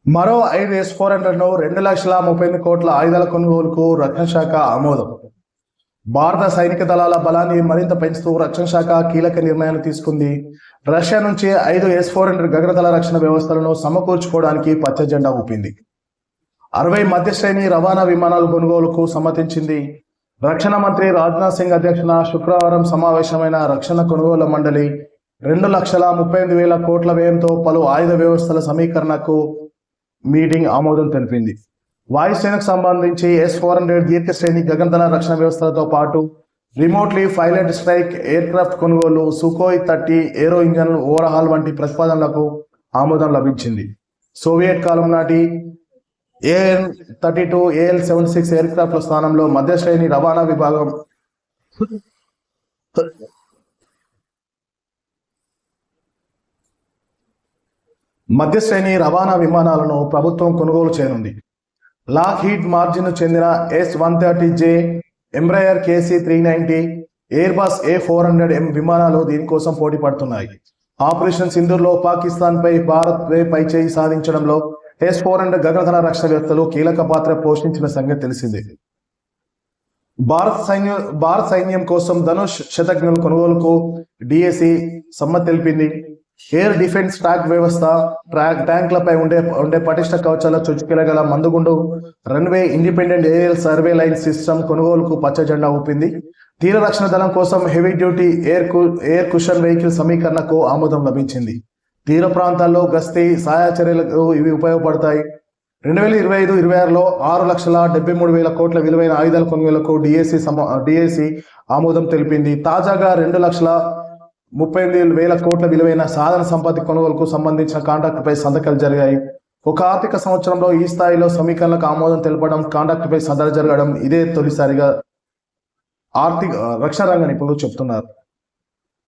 మరో 5 S-400ను 2,38,000 ఆయుధాల కొనుగోలుకు రక్షణ శాఖ ఆమోదం. భారత సైనిక దళాల బలాన్ని మరింత పెంచుతూ రక్షణ శాఖ కీలక నిర్ణయాన్ని తీసుకుంది. రష్యా నుంచి 5 S-400 గగనతల రక్షణ వ్యవస్థలను సమకూర్చుకోవడానికి పచ్చ జెండా ఊపింది. 60 మధ్య శ్రేణి రవాణా విమానాల కొనుగోలుకు సమ్మతించింది. రక్షణ మంత్రి రాజ్నాథ్ సింగ్ అధ్యక్షతన శుక్రవారం సమావేశమైన రక్షణ కొనుగోలు మండలి 2,38,000 కోట్ల వ్యయంతో పలు ఆయుధ వ్యవస్థల సమీకరణకు మీటింగ్ ఆమోదం తెలిపింది. వాయుసేనకు సంబంధించి S-400 దీర్ఘ శ్రేణి గగనతల రక్షణ వ్యవస్థలతో పాటు remotely pilot strike air craft కొనుగోలు, సుఖోయ్ 30 ఏరో ఇంజన్ ఓవర్హాల్ వంటి ప్రతిపాదనలకు ఆమోదం లభించింది. సోవియట్ కాలం నాటి AN-32 AL-76 ఎయిర్ క్రాఫ్ట్ల స్థానంలో మధ్య శ్రేణి రవాణా విభాగం మధ్య శ్రేణి రవాణా విమానాలను ప్రభుత్వం కొనుగోలు చేయనుంది. లాక్హీడ్ మార్జిన్ చెందిన S-130J, ఎంబ్రయర్ KC-390, ఎయిర్బస్ A-400M విమానాలు దీనికోసం పోటీ పడుతున్నాయి. ఆపరేషన్ సింధూర్లో పాకిస్తాన్పై భారత్ పైచేయి సాధించడంలో S-400 గగనతల రక్షణ వ్యవస్థలు కీలక పాత్ర పోషించిన సంగతి తెలిసిందే. భారత సైన్యం కోసం ధనుష్ శతఘ్నుల కొనుగోలుకు DAC సమ్మతి తెలిపింది. ఎయిర్ డిఫెన్స్ ట్రాక్ వ్యవస్థ, ట్యాంక్లపై ఉండే పటిష్ట కవచాల చొచ్చుకెళ్లగల మందుగుండు runway independent aerial survey line system కొనుగోలుకు పచ్చ జెండా ఊపింది. తీర రక్షణ దళం కోసం heavy duty air cushion vehicle సమీకరణకు ఆమోదం లభించింది. తీర ప్రాంతాల్లో గస్తీ సహాయచర్యలకు ఇవి ఉపయోగపడతాయి. 2025-26లో 6,73,000 కోట్ల విలువైన ఆయుధాల కొనుగోలుకు DAC ఆమోదం తెలిపింది. తాజాగా 2,38,000 కోట్ల విలువైన సాధన సంపత్తి కొనుగోలుకు సంబంధించిన కాంట్రాక్టుపై సంతకాలు జరిగాయి. ఒక ఆర్థిక సంవత్సరంలో ఈ స్థాయిలో సమీకరణలకు ఆమోదం తెలపడం, కాంట్రాక్టుపై సందడి జరగడం ఇదే తొలిసారిగా రక్షణ రంగ నిపుణులు చెబుతున్నారు.